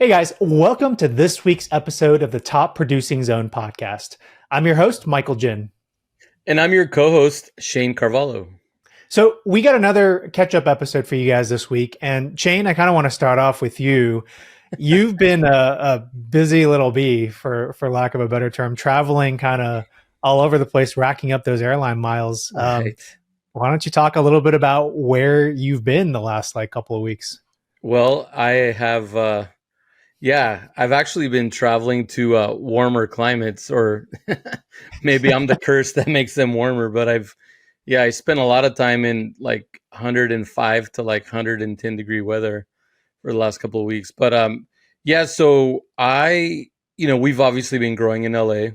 Hey guys, welcome to this week's episode of the Top Producing Zone podcast. I'm your host, Michael Jin. And I'm your co-host, Shane Carvalho. So we got another catch-up episode for you guys this week. And Shane, I kind of want to start off with you. You've been a busy little bee, for lack of a better term, traveling kind of all over the place, racking up those airline miles. Right. Why don't you talk a little bit about where you've been the last couple of weeks? Well, I have, I've actually been traveling to warmer climates, or maybe I'm the curse that makes them warmer. But I spent a lot of time in like 105 to like 110 degree weather for the last couple of weeks. But so we've obviously been growing in LA,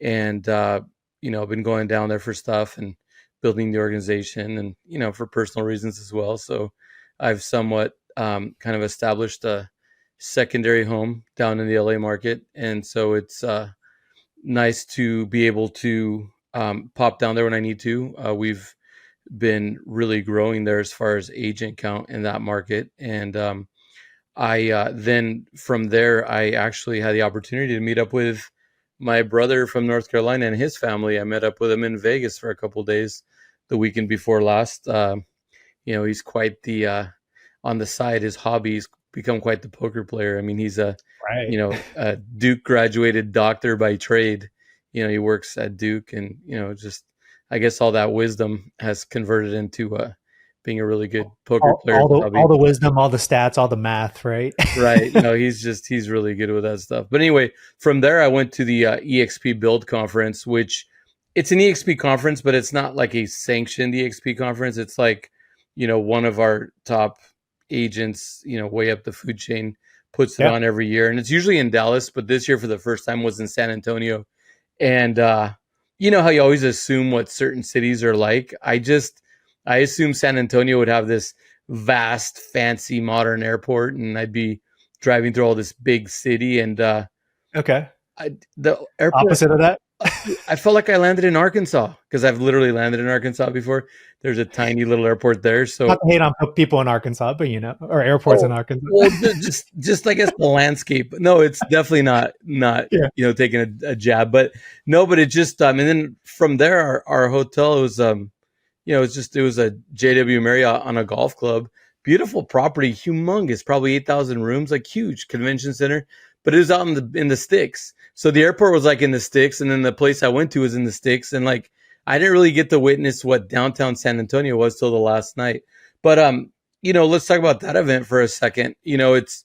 and I've been going down there for stuff and building the organization, and for personal reasons as well. So I've somewhat kind of established a secondary home down in the LA market, and so it's nice to be able to pop down there when I need to. We've been really growing there as far as agent count in that market, and I then from there I actually had the opportunity to meet up with my brother from North Carolina and his family. I met up with him in Vegas for a couple of days the weekend before last. He's quite the on the side, his hobbies become quite the poker player. I mean, he's Right. a Duke graduated doctor by trade. He works at Duke, and just I guess all that wisdom has converted into being a really good poker player. All the wisdom, all the stats, all the math, right? Right. No, he's really good with that stuff. But anyway, from there I went to the EXP Build conference, which it's an EXP conference, but it's not like a sanctioned EXP conference. It's like, one of our top agents, way up the food chain, puts it on every year. And it's usually in Dallas, but this year for the first time was in San Antonio. And you know how you always assume what certain cities are like? I assume San Antonio would have this vast, fancy, modern airport, and I'd be driving through all this big city, and Okay. the airport Opposite of that. I felt like I landed in Arkansas, because I've literally landed in Arkansas before. There's a tiny little airport there, so Not to hate on people in Arkansas, but or airports in Arkansas. well, just I guess the landscape. No, it's definitely not Yeah. taking a jab, but no, but it just and then from there our hotel was it was a JW Marriott on a golf club. Beautiful property, humongous, probably 8,000 rooms, like huge convention center. But it was out in the sticks. So the airport was like in the sticks, and then the place I went to was in the sticks. And like I didn't really get to witness what downtown San Antonio was till the last night. But let's talk about that event for a second. It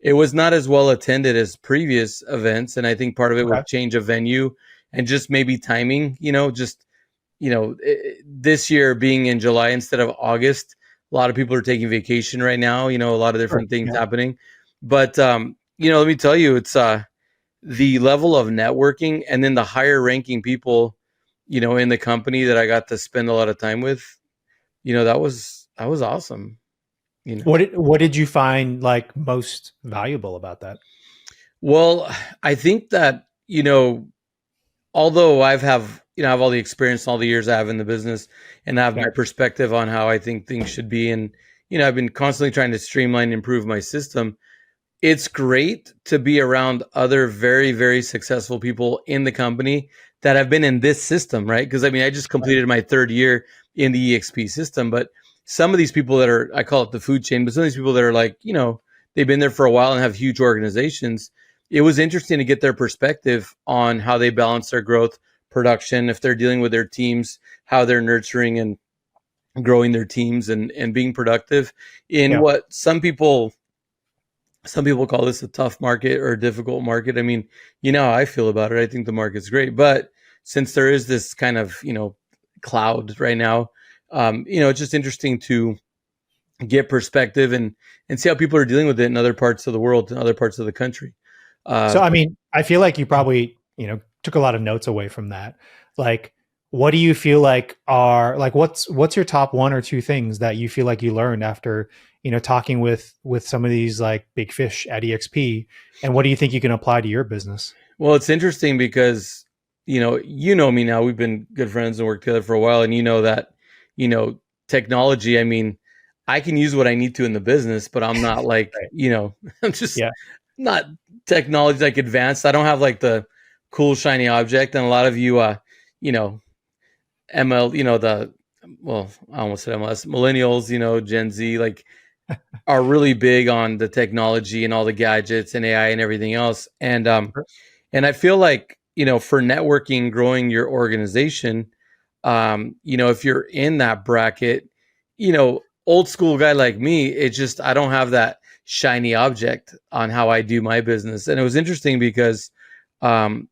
was not as well attended as previous events, and I think part of it was change of venue and just maybe timing. This year being in July instead of August, a lot of people are taking vacation right now, a lot of different things happening. But, let me tell you, it's the level of networking, and then the higher ranking people, in the company that I got to spend a lot of time with, that was awesome. What did you find like most valuable about that? Well, I think that, although I have all the experience, all the years I have in the business, and I have my perspective on how I think things should be. And, I've been constantly trying to streamline and improve my system. It's great to be around other very, very successful people in the company that have been in this system, right? Because I just completed my third year in the EXP system, but some of these people that are, I call it the food chain, but some of these people that are like, they've been there for a while and have huge organizations. It was interesting to get their perspective on how they balance their growth, production, if they're dealing with their teams, how they're nurturing and growing their teams, and being productive in what some people call this a tough market or a difficult market. How I feel about it. I think the market's great, but since there is this kind of, cloud right now, it's just interesting to get perspective and see how people are dealing with it in other parts of the world and other parts of the country. So, I feel like you probably, took a lot of notes away from that. Like, what do you feel like are like, what's your top one or two things that you feel like you learned after, talking with some of these like big fish at EXP, and what do you think you can apply to your business? Well, it's interesting because, you know me now, we've been good friends and worked together for a while. And that, technology, I can use what I need to in the business, but I'm not like, I'm just, not technology like advanced. I don't have like the cool shiny object, and a lot of you, you know, ML, the well, I almost said MLS, millennials, Gen Z, like are really big on the technology and all the gadgets and AI and everything else. And I feel like, for networking, growing your organization, if you're in that bracket, old school guy like me, it's just, I don't have that shiny object on how I do my business. And it was interesting because, one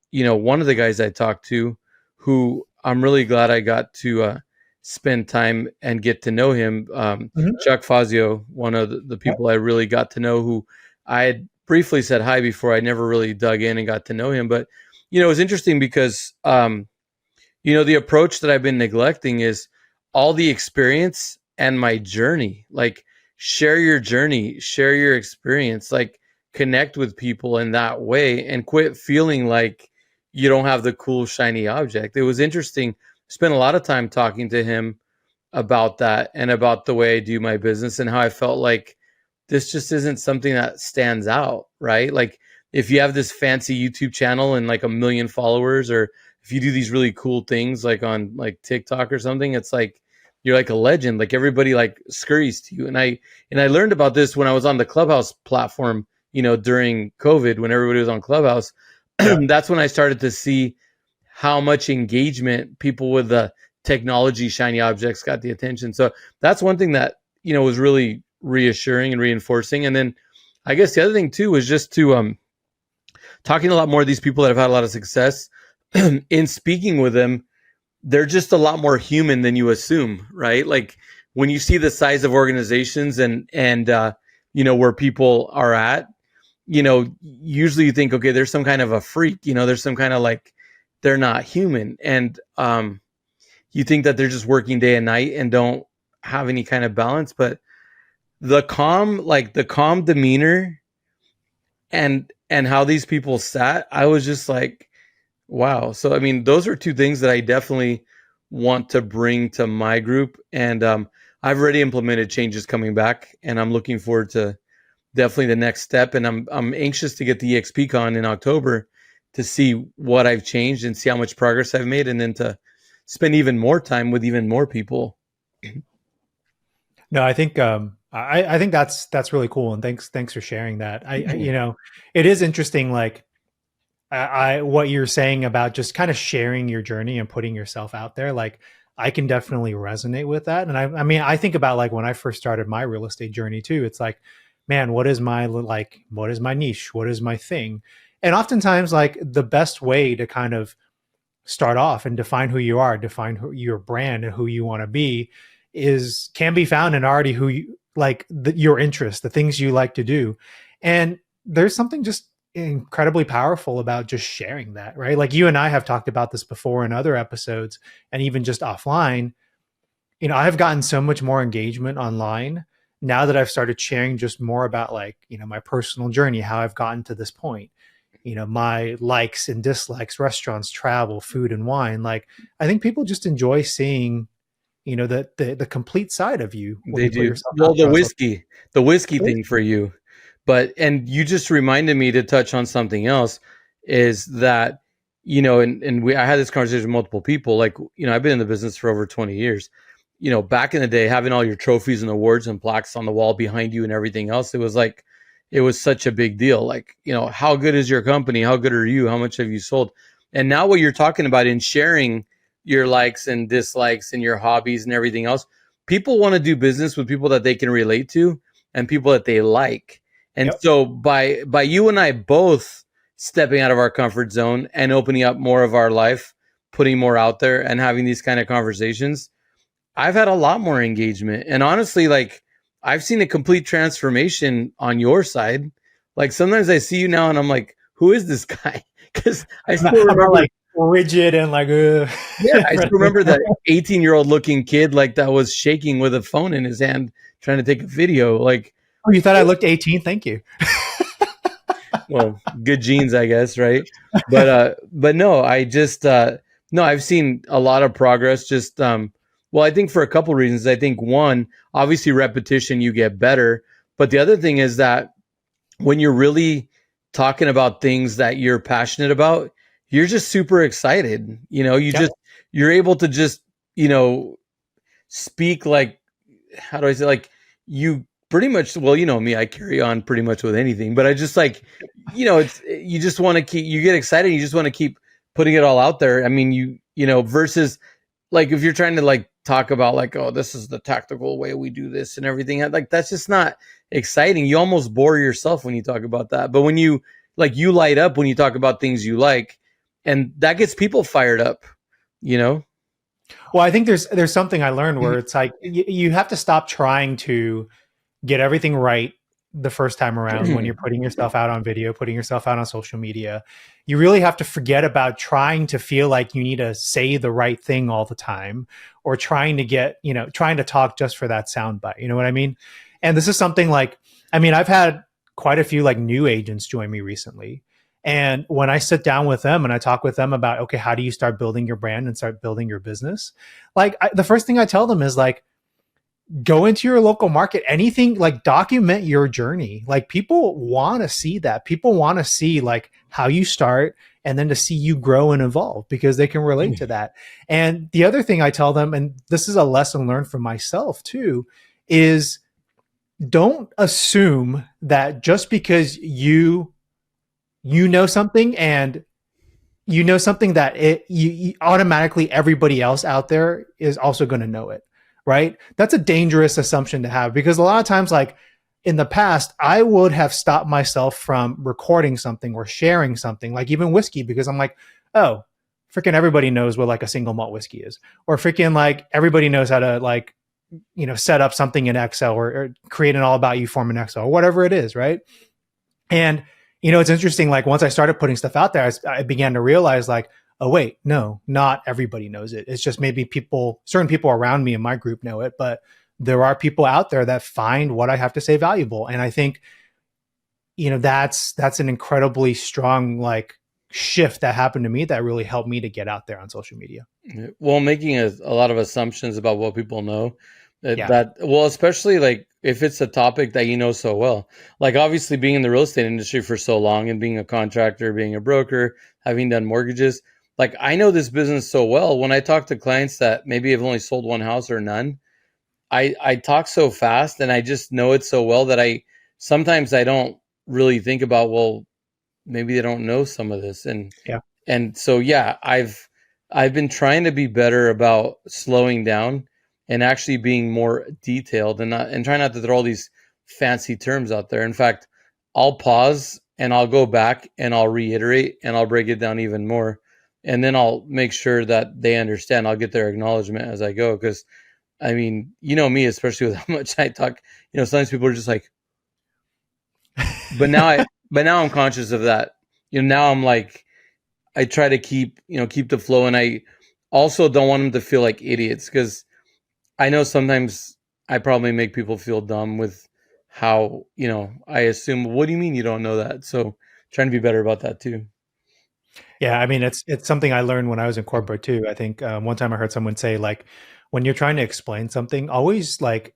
of the guys I talked to, who I'm really glad I got to spend time and get to know him, Mhm. Chuck Fazio, one of the Yep. people I really got to know, who I had briefly said hi before. I never really dug in and got to know him. But, it was interesting because, the approach that I've been neglecting is all the experience and my journey. Like, share your journey, share your experience, like, connect with people in that way and quit feeling like you don't have the cool, shiny object. It was interesting. Spent a lot of time talking to him about that and about the way I do my business and how I felt like this just isn't something that stands out, right? Like, if you have this fancy YouTube channel and like a million followers, or if you do these really cool things like on like TikTok or something, it's like you're like a legend. Like, everybody like scurries to you. And I learned about this when I was on the Clubhouse platform, during COVID, when everybody was on Clubhouse. Yeah. That's when I started to see how much engagement people with the technology shiny objects got the attention. So that's one thing that, was really reassuring and reinforcing. And then I guess the other thing too was just to talking to a lot more of these people that have had a lot of success. In speaking with them, they're just a lot more human than you assume, right? Like, when you see the size of organizations and where people are at, usually you think, okay, there's some kind of a freak, there's some kind of like, they're not human. And you think that they're just working day and night and don't have any kind of balance. But the calm demeanor and how these people sat, I was just like, wow. So I mean, those are two things that I definitely want to bring to my group. And I've already implemented changes coming back, and I'm looking forward to definitely the next step. And I'm anxious to get the EXPCon in October to see what I've changed and see how much progress I've made, and then to spend even more time with even more people. No, I think I think that's really cool, and thanks for sharing that. It is interesting. Like, I what you're saying about just kind of sharing your journey and putting yourself out there. Like, I can definitely resonate with that. And I mean, I think about like when I first started my real estate journey too. It's like, man, what is my niche? What is my thing? And oftentimes, like the best way to kind of start off and define who you are, define your brand and who you want to be, is can be found in already who you like, your interests, the things you like to do. And there's something just incredibly powerful about just sharing that, right? Like, you and I have talked about this before in other episodes and even just offline. I've gotten so much more engagement online now that I've started sharing just more about, like, my personal journey, how I've gotten to this point, my likes and dislikes, restaurants, travel, food, and wine. Like, I think people just enjoy seeing, the complete side of you when They you put do. yourself Well, out there. I was like, the whiskey thing for you. And you just reminded me to touch on something else, is that, I had this conversation with multiple people. Like, I've been in the business for over 20 years. Back in the day, having all your trophies and awards and plaques on the wall behind you and everything else, it was like, it was such a big deal. Like, how good is your company? How good are you? How much have you sold? And now what you're talking about in sharing your likes and dislikes and your hobbies and everything else, people want to do business with people that they can relate to and people that they like. And yep. so by you and I both stepping out of our comfort zone and opening up more of our life, putting more out there and having these kind of conversations, I've had a lot more engagement. And honestly, like, I've seen a complete transformation on your side. Like, sometimes I see you now and I'm like, who is this guy? Because I still I'm not remember, like rigid and like, yeah, I still remember that 18-year-old looking kid like that was shaking with a phone in his hand trying to take a video. Like, oh, you thought I looked 18? Thank you. well, good genes, I guess, right? But no, I just no, I've seen a lot of progress. Just well, I think for a couple reasons. I think one, obviously repetition, you get better. But the other thing is that when you're really talking about things that you're passionate about, you're just super excited. Yep. You're able to just, you know, speak like, how do I say, like, you pretty much, well, you know me, I carry on pretty much with anything, but I just like, it's, you just want to keep, you get excited, you just want to keep putting it all out there. I mean, versus like if you're trying to like talk about like, oh, this is the tactical way we do this and everything, like that's just not exciting. You almost bore yourself when you talk about that. But when you like, you light up when you talk about things you like, and that gets people fired up, you know? Well, I think there's something I learned where it's like you have to stop trying to get everything right the first time around when you're putting yourself out on video, putting yourself out on social media. You really have to forget about trying to feel like you need to say the right thing all the time, or trying to get, trying to talk just for that soundbite. You know what I mean? And this is something like, I mean, I've had quite a few like new agents join me recently. And when I sit down with them and I talk with them about, okay, how do you start building your brand and start building your business? Like the first thing I tell them is like, go into your local market, anything, like document your journey. Like people want to see that. People want to see like how you start and then to see you grow and evolve because they can relate to that. And the other thing I tell them, and this is a lesson learned from myself too, is don't assume that just because you know something and you know something that you automatically everybody else out there is also going to know it, right? That's a dangerous assumption to have because a lot of times, like in the past, I would have stopped myself from recording something or sharing something, like even whiskey, because I'm like, oh, freaking everybody knows what like a single malt whiskey is, or freaking like everybody knows how to like set up something in Excel or create an all about you form in Excel or whatever it is, right? And it's interesting. Like once I started putting stuff out there, I began to realize like, oh wait, no, not everybody knows it. It's just maybe certain people around me in my group know it, but there are people out there that find what I have to say valuable. And I think, that's an incredibly strong like shift that happened to me that really helped me to get out there on social media. Well, making a lot of assumptions about what people know, Yeah. well, especially like if it's a topic that you know so well, like obviously being in the real estate industry for so long and being a contractor, being a broker, having done mortgages, like I know this business so well. When I talk to clients that maybe have only sold one house or none, I talk so fast and I just know it so well that I sometimes I don't really think about, well, maybe they don't know some of this. Yeah. And so yeah, I've been trying to be better about slowing down and actually being more detailed and try not to throw all these fancy terms out there. In fact, I'll pause and I'll go back and I'll reiterate and I'll break it down even more. And then I'll make sure that they understand. I'll get their acknowledgement as I go. Because I mean, you know me, especially with how much I talk, sometimes people are just like, but now I'm conscious of that. Now I'm like, I try to keep the flow, and I also don't want them to feel like idiots because I know sometimes I probably make people feel dumb with how I assume. What do you mean you don't know that? So trying to be better about that too. Yeah, I mean, it's something I learned when I was in corporate too. I think one time I heard someone say like, when you're trying to explain something, always like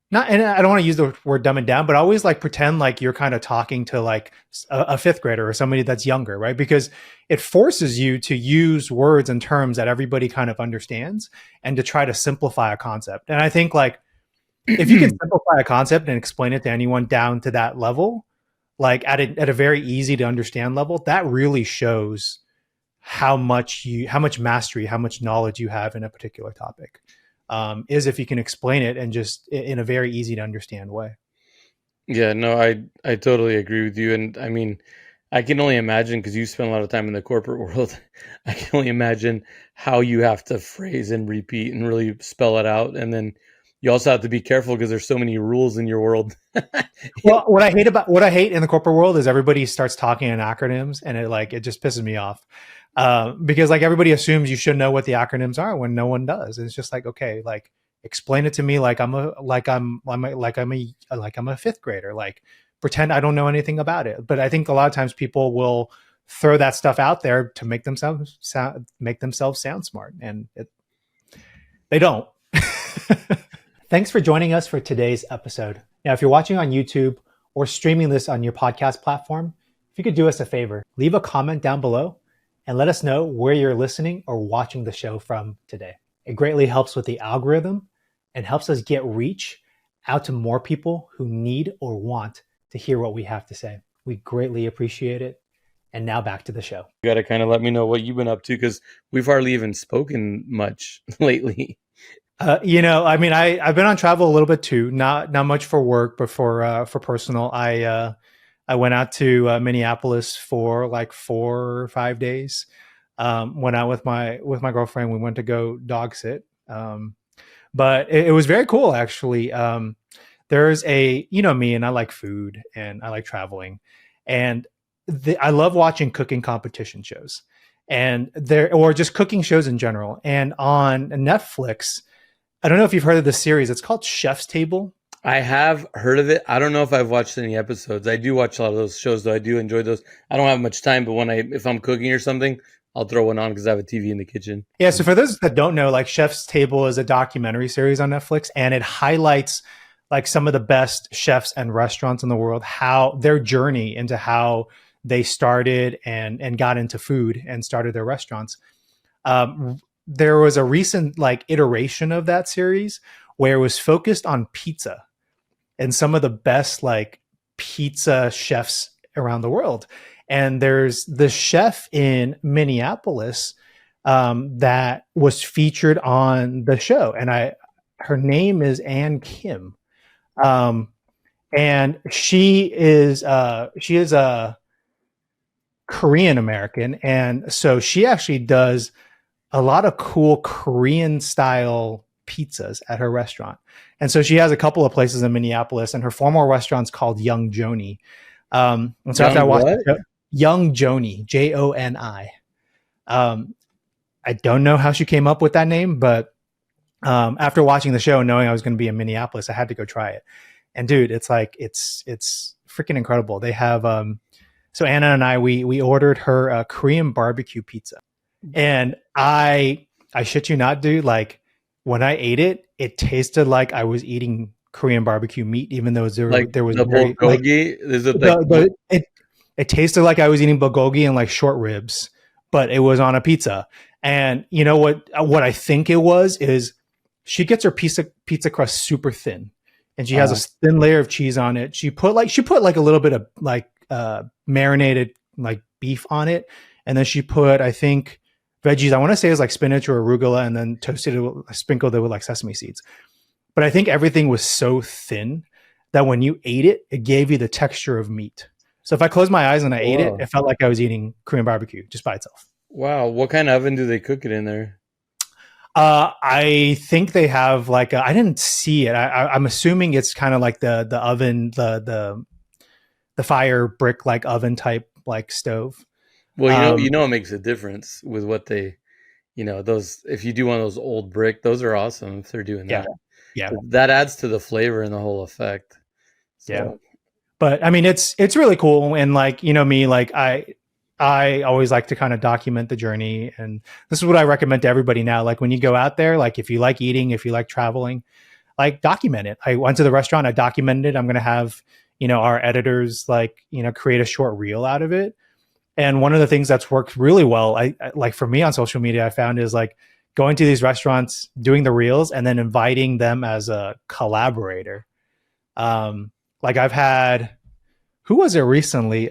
not, and I don't want to use the word dumb and down, but always like pretend like you're kind of talking to like a fifth grader or somebody that's younger, right? Because it forces you to use words and terms that everybody kind of understands and to try to simplify a concept. And I think like if you can simplify a concept and explain it to anyone down to that level, like at a very easy to understand level, that really shows how much mastery, how much knowledge you have in a particular topic. Is if you can explain it and just in a very easy to understand way. Yeah, no, I totally agree with you, and I mean, I can only imagine because you spend a lot of time in the corporate world. I can only imagine how you have to phrase and repeat and really spell it out, and then you also have to be careful because there's so many rules in your world. Well, what I hate in the corporate world is everybody starts talking in acronyms, and it just pisses me off. Because like everybody assumes you should know what the acronyms are when no one does. And it's just like, okay, like explain it to me like I'm a fifth grader. Like pretend I don't know anything about it. But I think a lot of times people will throw that stuff out there to make themselves sound smart, and they don't. Thanks for joining us for today's episode. Now, if you're watching on YouTube or streaming this on your podcast platform, if you could do us a favor, leave a comment down below and let us know where you're listening or watching the show from today. It greatly helps with the algorithm and helps us get reach out to more people who need or want to hear what we have to say. We greatly appreciate it. And now back to the show. You got to kind of let me know what you've been up to, because we've hardly even spoken much lately. I mean, I've been on travel a little bit too. Not much for work, but for personal. I went out to Minneapolis for like 4 or 5 days. Went out with my girlfriend. We went to go dog sit. But it was very cool actually. There's me, and I like food and I like traveling, and I love watching cooking competition shows, and or just cooking shows in general. And on Netflix, I don't know if you've heard of this series. It's called Chef's Table. I have heard of it. I don't know if I've watched any episodes. I do watch a lot of those shows, though. I do enjoy those. I don't have much time, but if I'm cooking or something, I'll throw one on because I have a TV in the kitchen. Yeah. So for those that don't know, like Chef's Table is a documentary series on Netflix, and it highlights like some of the best chefs and restaurants in the world, how their journey into how they started and got into food and started their restaurants. There was a recent like iteration of that series where it was focused on pizza and some of the best like pizza chefs around the world. And there's the chef in Minneapolis that was featured on the show, and her name is Ann Kim, and she is a Korean American, and so she actually does a lot of cool Korean style pizzas at her restaurant. And so she has a couple of places in Minneapolis, and her former restaurant's called Young Joni. And so Young after I watched what? Young Joni, Joni. I don't know how she came up with that name, but after watching the show and knowing I was going to be in Minneapolis, I had to go try it. And dude, it's freaking incredible. They have so Anna and I we ordered her a Korean barbecue pizza. And I shit you not, dude, like when I ate it, it tasted like I was eating Korean barbecue meat, even though Like there was the very like bulgogi? Is it like it tasted like I was eating bulgogi and like short ribs, but it was on a pizza. And you know what I think it was is she gets her pizza crust super thin, and she has a thin layer of cheese on it. She put like a little bit of like marinated like beef on it, and then she put, I think, veggies. I want to say it was like spinach or arugula, and then sprinkled it with like sesame seeds. But I think everything was so thin that when you ate it, it gave you the texture of meat. So if I closed my eyes and I ate it, it felt like I was eating Korean barbecue just by itself. Wow. What kind of oven do they cook it in there? I think they have like I didn't see it. I'm assuming it's kind of like the oven, the fire brick like oven type like stove. Well, it makes a difference with what they, those. If you do one of those old brick, those are awesome. If they're doing Yeah, that, yeah, that adds to the flavor and the whole effect. So. yeah. But I mean, it's really cool, and like me, like I always like to kind of document the journey, and this is what I recommend to everybody now. Like when you go out there, like if you like eating, if you like traveling, like document it. I went to the restaurant, I documented it. I'm going to have, our editors like, create a short reel out of it. And one of the things that's worked really well, I like for me on social media, I found is like going to these restaurants, doing the reels, and then inviting them as a collaborator. Like I've had, who was it recently?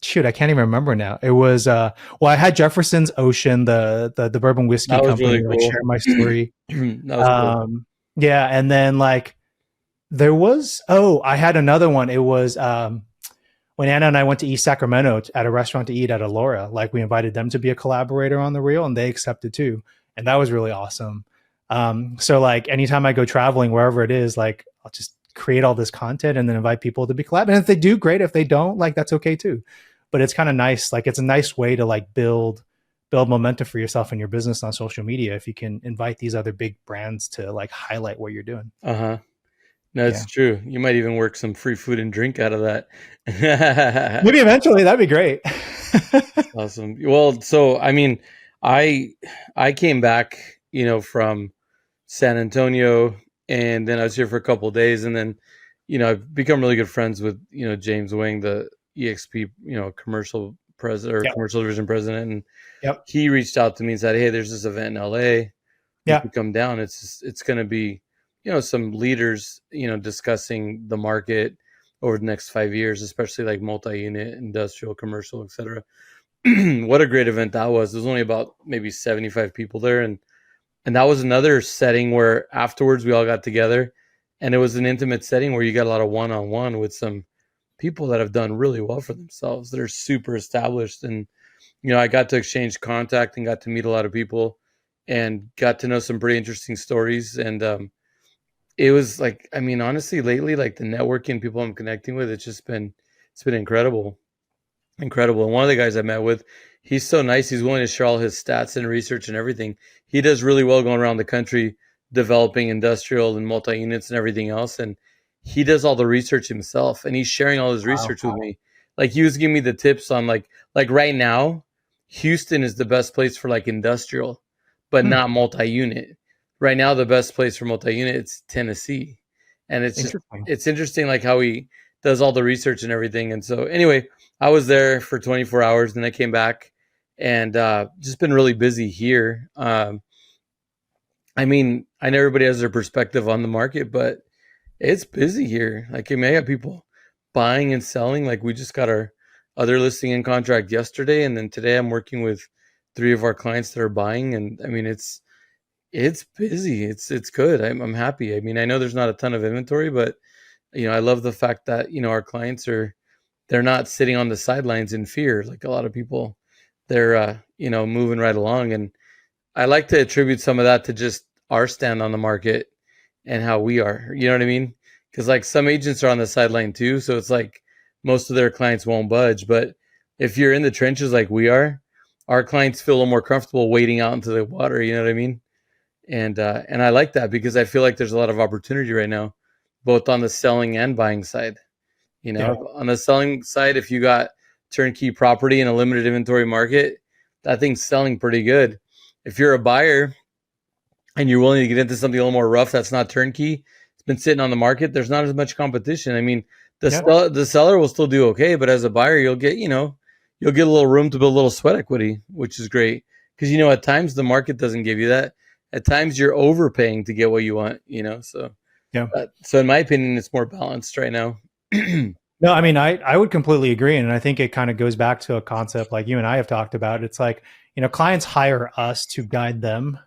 Shoot, I can't even remember now. It was I had Jefferson's Ocean, the bourbon whiskey company, really like cool. share my story. That was cool. Yeah, and then like there was I had another one. It was when Anna and I went to East Sacramento at a restaurant to eat at Alora. Like we invited them to be a collaborator on the reel, and they accepted too, and that was really awesome. So like anytime I go traveling, wherever it is, like I'll just create all this content and then invite people to be collab. And if they do, great. If they don't, like that's okay too. But it's kind of nice. Like it's a nice way to like build momentum for yourself and your business on social media if you can invite these other big brands to like highlight what you're doing. No, it's true. You might even work some free food and drink out of that. Maybe eventually, that'd be great. Awesome. Well, so I mean, I came back, from San Antonio, and then I was here for a couple of days, and then, I've become really good friends with, James Wang, the EXP, commercial president or Yep. commercial division president, and Yep. he reached out to me and said, "Hey, there's this event in LA. You Yeah. should come down. It's going to be, some leaders, discussing the market over the next 5 years, especially like multi-unit, industrial, commercial, etc." What a great event that was. There's only about maybe 75 people there, and that was another setting where afterwards we all got together, and it was an intimate setting where you got a lot of one-on-one with some people that have done really well for themselves, that are super established. And I got to exchange contact and got to meet a lot of people and got to know some pretty interesting stories. And it was like, I mean, honestly, lately, like the networking people I'm connecting with, it's been incredible. Incredible. And one of the guys I met with, he's so nice. He's willing to share all his stats and research and everything. He does really well going around the country, developing industrial and multi units and everything else. And he does all the research himself, and he's sharing all his Wow. research with me. Like he was giving me the tips on like right now, Houston is the best place for like industrial, but Hmm. not multi unit. Right now, the best place for multi unit it's Tennessee, and Interesting. it's interesting like how he does all the research and everything. And so anyway, I was there for 24 hours, then I came back, and just been really busy here. I mean, I know everybody has their perspective on the market, but it's busy here. Like, I mean, I got people buying and selling. Like, we just got our other listing in contract yesterday, and then today I'm working with three of our clients that are buying. And I mean, it's busy. It's good. I'm happy. I mean, I know there's not a ton of inventory, but I love the fact that our clients they're not sitting on the sidelines in fear like a lot of people. They're moving right along, and I like to attribute some of that to just our stand on the market and how we are. You know what I mean? Because like some agents are on the sideline too, so it's like most of their clients won't budge. But if you're in the trenches like we are, our clients feel a little more comfortable wading out into the water. You know what I mean? And I like that because I feel like there's a lot of opportunity right now, both on the selling and buying side. Yeah. On the selling side, if you got turnkey property in a limited inventory market, that thing's selling pretty good. If you're a buyer and you're willing to get into something a little more rough that's not turnkey, it's been sitting on the market, there's not as much competition. I mean, Yeah. the seller will still do okay, but as a buyer, you'll get a little room to build a little sweat equity, which is great. Because at times the market doesn't give you that. At times you're overpaying to get what you want. Yeah. So in my opinion, it's more balanced right now. No, I mean, I would completely agree. And I think it kind of goes back to a concept like you and I have talked about. It's like, clients hire us to guide them,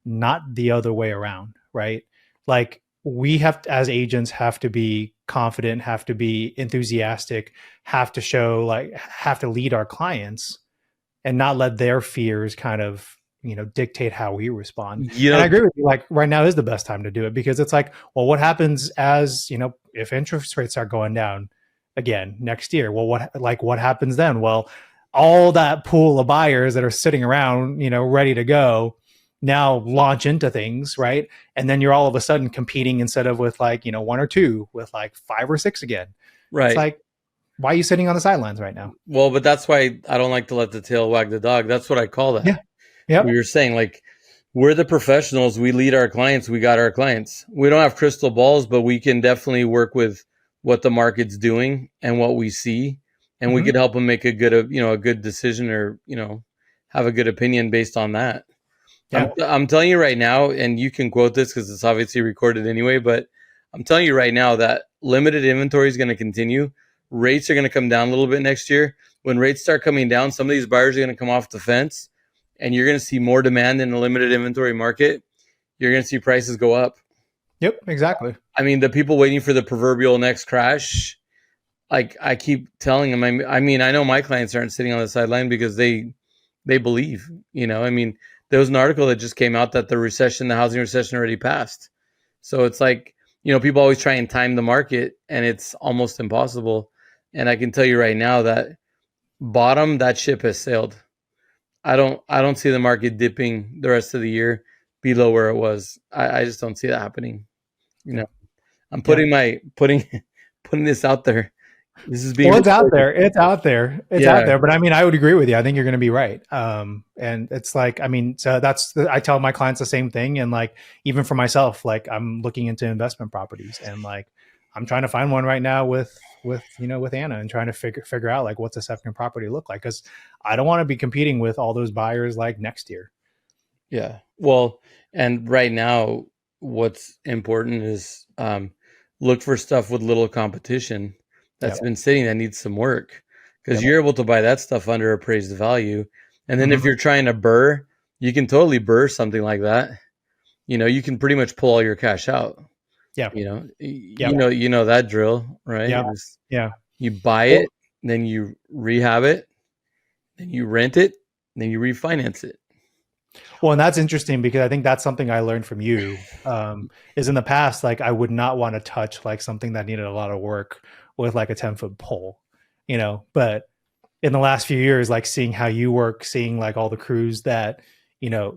not the other way around, right? Like we have to, as agents have to be confident, have to be enthusiastic, have to show like have to lead our clients and not let their fears kind of dictate how we respond. You And I know, agree with you, like right now is the best time to do it because it's like, well, what happens as if interest rates start going down again next year? Well, what happens then? Well, all that pool of buyers that are sitting around ready to go now launch into things, right? And then you're all of a sudden competing instead of with like one or two with like five or six again. It's right. like, why are you sitting on the sidelines right now? Well, but that's why I don't like to let the tail wag the dog. That's what I call that. Yeah. Yep. We were saying like we're the professionals. We lead our clients. We got our clients. We don't have crystal balls, but we can definitely work with what the market's doing and what we see, and we Mm-hmm. could help them make a good decision or have a good opinion based on that. Yeah. I'm telling you right now, and you can quote this because it's obviously recorded anyway, but I'm telling you right now that limited inventory is going to continue. Rates are going to come down a little bit next year. When rates start coming down, some of these buyers are going to come off the fence, and you're going to see more demand in the limited inventory market. You're going to see prices go up. Yep. Exactly. I mean, the people waiting for the proverbial next crash, like I keep telling them, I mean, I know my clients aren't sitting on the sideline because they believe, I mean, there was an article that just came out that the housing recession already passed. So it's like, people always try and time the market and it's almost impossible. And I can tell you right now that that ship has sailed. I don't see the market dipping the rest of the year below where it was. I just don't see that happening. You Yeah. know, I'm Yeah. putting this out there. This is being Well, it's out recorded. there. It's out there. It's out Yeah. there. But I mean, I would agree with you. I think you're going to be right. And it's like, I mean, so I tell my clients the same thing. And like, even for myself, like I'm looking into investment properties and like, I'm trying to find one right now with with Anna and trying to figure out like what's a second property look like, because I don't want to be competing with all those buyers like next year. Yeah. Well, and right now, what's important is look for stuff with little competition that's Yep. been sitting that needs some work, because Yep. you're able to buy that stuff under appraised value. And then if Hmm. you're trying to burr, you can totally burr something like that. You can pretty much pull all your cash out. Yeah. You Yep. know, you know that drill, right? Yeah. Yeah. You buy Well, it, then you rehab it, then you rent it, then you refinance it. Well, and that's interesting because I think that's something I learned from you. Is in the past, like I would not want to touch like something that needed a lot of work with like a 10-foot pole, But in the last few years, like seeing how you work, seeing like all the crews that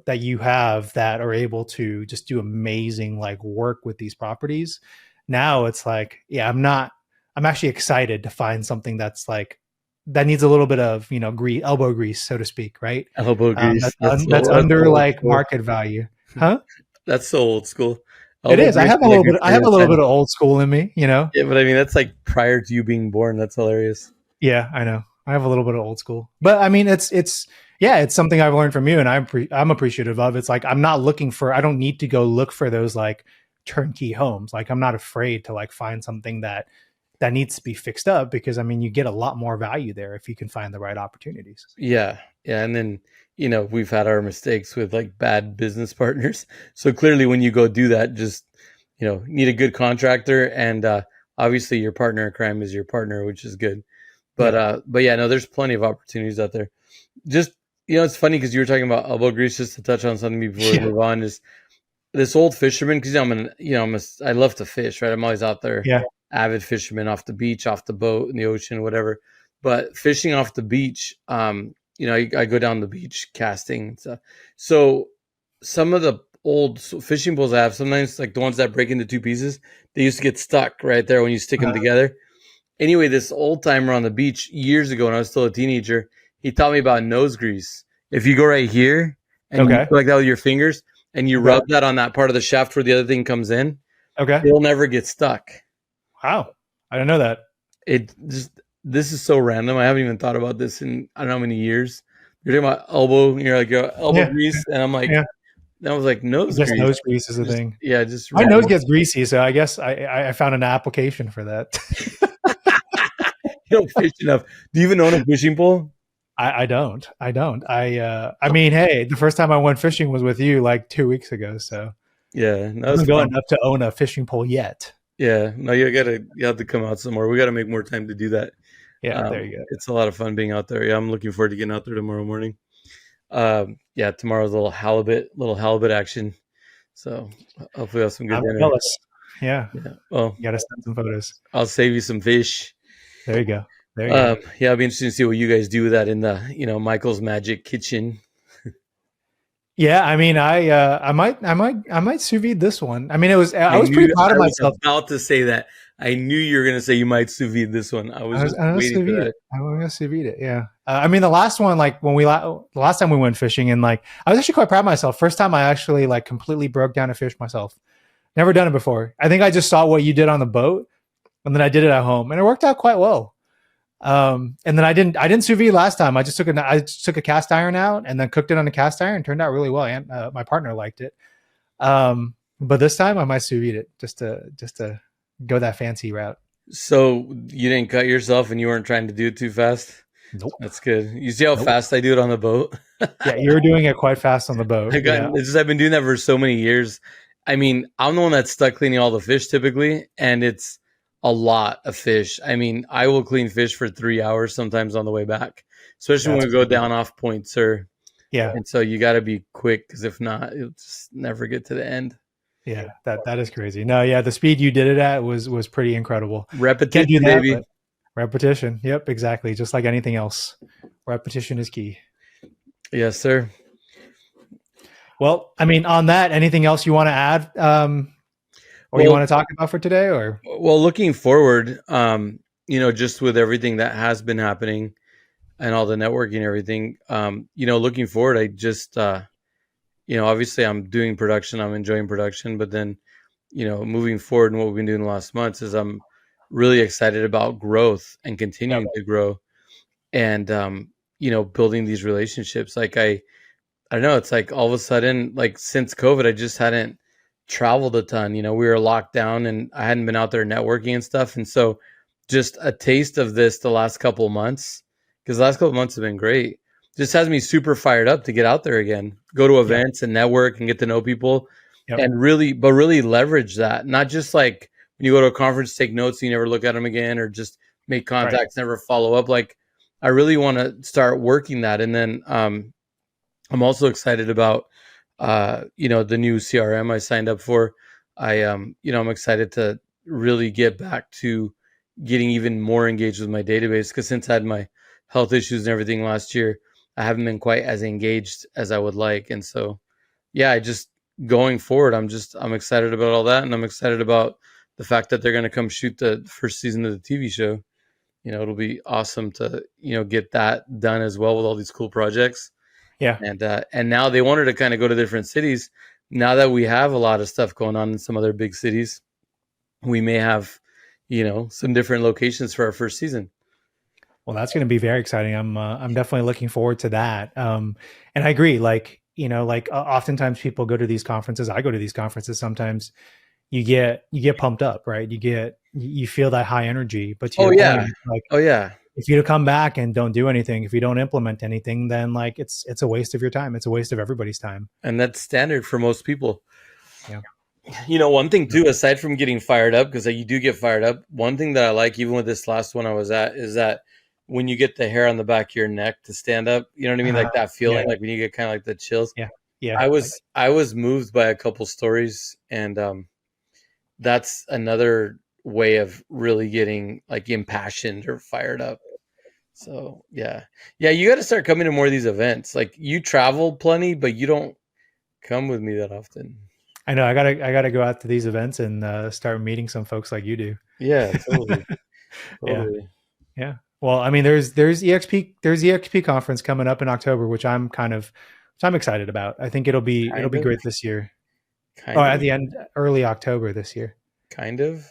that you have that are able to just do amazing like work with these properties. Now it's like, yeah, I'm actually excited to find something that's like that needs a little bit of elbow grease, so to speak, right? Elbow grease. That's That's so under old like school. market value, huh? That's so old school. It Elbow is. I grease have a is like little bit. I have Victorian a little bit times. of old school in me, Yeah, but I mean that's like prior to you being born. That's hilarious. Yeah, I know. I have a little bit of old school, but I mean, it's yeah, it's something I've learned from you, and I'm appreciative of. It's like I'm not looking for. I don't need to go look for those like turnkey homes. Like I'm not afraid to like find something that needs to be fixed up, because I mean, you get a lot more value there if you can find the right opportunities. Yeah, yeah, and then we've had our mistakes with like bad business partners. So clearly, when you go do that, just need a good contractor, and obviously your partner in crime is your partner, which is good. But Yep. but yeah, no, there's plenty of opportunities out there. Just it's funny because you were talking about elbow grease. Just to touch on something before we Yeah. move on, is this old fisherman, because I love to fish, right? I'm always out there, Yeah. avid fisherman, off the beach, off the boat, in the ocean, whatever. But fishing off the beach, I go down the beach casting and stuff. So some of the old fishing poles I have, sometimes like the ones that break into two pieces, they used to get stuck right there when you stick them together. Anyway, this old timer on the beach years ago when I was still a teenager, he taught me about nose grease. If you go right here and you Okay. go like that with your fingers and you Okay. rub that on that part of the shaft where the other thing comes in, Okay. it'll never get stuck. Wow. I didn't know that. It just This is so random. I haven't even thought about this in I don't know how many years. You're talking about elbow, you're like elbow Yeah. grease, and I'm like, Yeah. I was like I nose guess grease. nose grease is a Just thing. just My nose random. gets greasy, so I guess I found an application for that. You don't fish enough. Do you even own a fishing pole? I don't. I don't. I mean, hey, the first time I went fishing was with you like 2 weeks ago, so Yeah, that I was haven't gone fun. enough to own a fishing pole yet. Yeah, no, you have to come out some more. We got to make more time to do that. Yeah, there you go. It's a lot of fun being out there. Yeah, I'm looking forward to getting out there tomorrow morning. Yeah, tomorrow's a little halibut action. So hopefully, I'll have some good I'm dinner. jealous. Yeah, Yeah. Well, you got to send some photos. I'll save you some fish. There you go. There you go. Yeah, it'll be interesting to see what you guys do with that in the Michael's Magic Kitchen. Yeah, I mean, I might sous vide this one. I mean, I was pretty proud I of was myself. about to say that. I knew you were gonna say you might sous vide this one. I was just I was waiting sous for vide that. it. I'm gonna sous vide it. Yeah. I mean, the last one, like when the last time we went fishing, and like I was actually quite proud of myself. First time I actually like completely broke down a fish myself. Never done it before. I think I just saw what you did on the boat, and then I did it at home, and it worked out quite well. And then I didn't sous vide last time. I just took a cast iron out and then cooked it on a cast iron. It turned out really well, and my partner liked it. But this time I might sous vide it just to go that fancy route. So you didn't cut yourself, and you weren't trying to do it too fast. Nope. That's good. You see how Nope. fast I do it on the boat? Yeah, you were doing it quite fast on the boat. Yeah. I've been doing that for so many years. I mean, I'm the one that's stuck cleaning all the fish typically, and it's a lot of fish. I mean, I will clean fish for 3 hours sometimes on the way back, especially when That's we go crazy. down off Point Sur. Yeah. And so you got to be quick, because if not, you'll just never get to the end. Yeah. That is crazy. No, yeah, the speed you did it at was pretty incredible. Repetition, Can't do that, baby. but repetition. Yep, exactly. Just like anything else. Repetition is key. Yes, sir. Well, I mean, on that, anything else you want to add, or you want to talk about for today, or? Well, looking forward, just with everything that has been happening and all the networking and everything, looking forward, I just, obviously I'm doing production, I'm enjoying production, but then, moving forward and what we've been doing the last months is I'm really excited about growth and Yep. continuing to grow, and building these relationships. Like I don't know, it's like all of a sudden, like since COVID, I just hadn't traveled a ton. We were locked down and I hadn't been out there networking and stuff. And so just a taste of this the last couple of months, because the last couple of months have been great, just has me super fired up to get out there again, go to Yep. events and network and get to know people, Yep. and really leverage that. Not just like when you go to a conference, take notes, you never look at them again, or just make Right. contacts, never follow up. Like I really want to start working that. And then, I'm also excited about the new CRM I signed up for. I'm excited to really get back to getting even more engaged with my database, because since I had my health issues and everything last year, I haven't been quite as engaged as I would like. And so yeah, I just going forward, I'm excited about all that, and I'm excited about the fact that they're going to come shoot the first season of the TV show. It'll be awesome to get that done as well with all these cool projects. Yeah. And now they wanted to kind of go to different cities. Now that we have a lot of stuff going on in some other big cities, we may have some different locations for our first season. Well, that's going to be very exciting. I'm definitely looking forward to that. And I agree. Like, oftentimes people go to these conferences. I go to these conferences. Sometimes you get pumped up, right? You feel that high energy. But to Oh your yeah. point, like, Oh yeah. if you come back and don't do anything, if you don't implement anything, then like it's a waste of your time. It's a waste of everybody's time. And that's standard for most people. Yeah. One thing too, aside from getting fired up, because you do get fired up, one thing that I like, even with this last one I was at, is that when you get the hair on the back of your neck to stand up, you know what I mean? Like that feeling, Yeah. like when you get kind of like the chills. Yeah. Yeah. I was moved by a couple stories, and that's another way of really getting like impassioned or fired up. So yeah, you got to start coming to more of these events. Like you travel plenty, but you don't come with me that often. I know. I gotta go out to these events and start meeting some folks like you do. Yeah, totally, Yeah. totally. Yeah. Well, I mean, there's EXP conference coming up in October, which I'm excited about. I think it'll be Kind of, great this year. Oh, kind at of, the end, early October this year. kind of.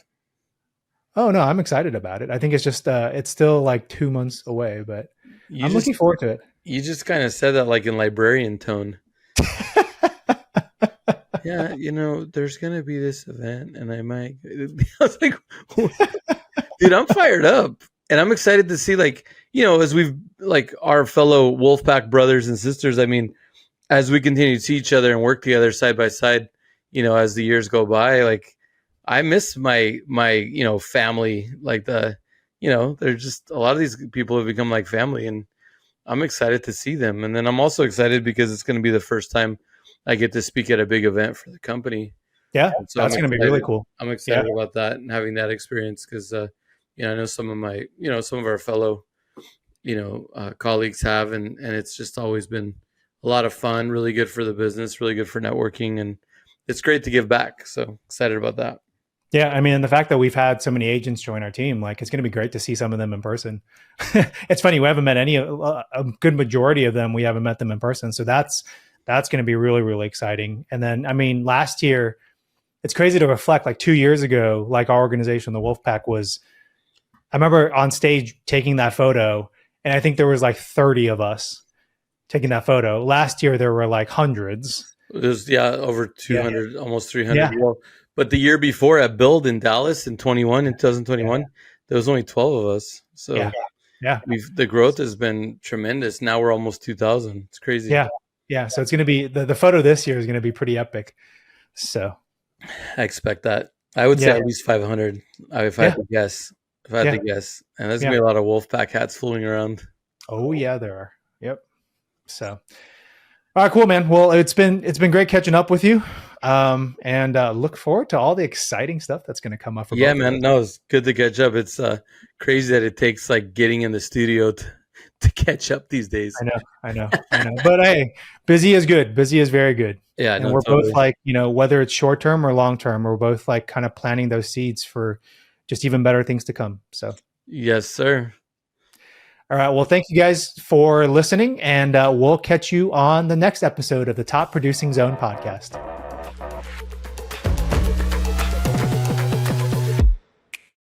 Oh no, I'm excited about it. I think it's just it's still like 2 months away, but You I'm just looking forward to it. you just kind of said that like in librarian tone. Yeah, there's gonna be this event, and I might. I was like, dude, I'm fired up, and I'm excited to see, like, as we've like our fellow Wolfpack brothers and sisters. I mean, as we continue to see each other and work together side by side, as the years go by, like I miss my family. Like they're just, a lot of these people have become like family, and I'm excited to see them. And then I'm also excited because it's going to be the first time I get to speak at a big event for the company. Yeah, And so that's going to be really cool. I'm Yeah. excited about that and having that experience, because I know some of our fellow colleagues have, and it's just always been a lot of fun, really good for the business, really good for networking, and it's great to give back. So excited about that. Yeah, I mean, and the fact that we've had so many agents join our team, like it's going to be great to see some of them in person. It's funny, we haven't met a good majority of them. We haven't met them in person, so that's going to be really, really exciting. And then, I mean, last year, it's crazy to reflect. Like 2 years ago, like our organization, the Wolfpack, was. I remember on stage taking that photo, and I think there was like 30 of us taking that photo. Last year, there were like hundreds. It was, over Yeah, 200, almost 300. yeah, Well, but the year before at Build in Dallas in yeah, 2021, there was only 12 of us. yeah, So yeah, the growth has been tremendous. Now we're almost 2,000. It's crazy. yeah, yeah. So it's going to be the photo this year is going to be pretty epic. So I expect that. I would say yeah, at least 500 if I yeah, had to guess. If I had yeah, to guess. And there's going yeah. to be a lot of Wolfpack hats fooling around. Oh yeah, there are. Yep. So all right, cool, man. Well, it's been great catching up with you, and look forward to all the exciting stuff that's going to come up for Yeah, both of us. man. No, it's good to catch up. It's crazy that it takes like getting in the studio to catch up these days. I know. But hey, busy is good. Busy is very good. Yeah, And no, we're both totally. like, whether it's short term or long term, we're both like kind of planting those seeds for just even better things to come. So, Yes, sir. all right. Well, thank you guys for listening, and we'll catch you on the next episode of the Top Producing Zone podcast.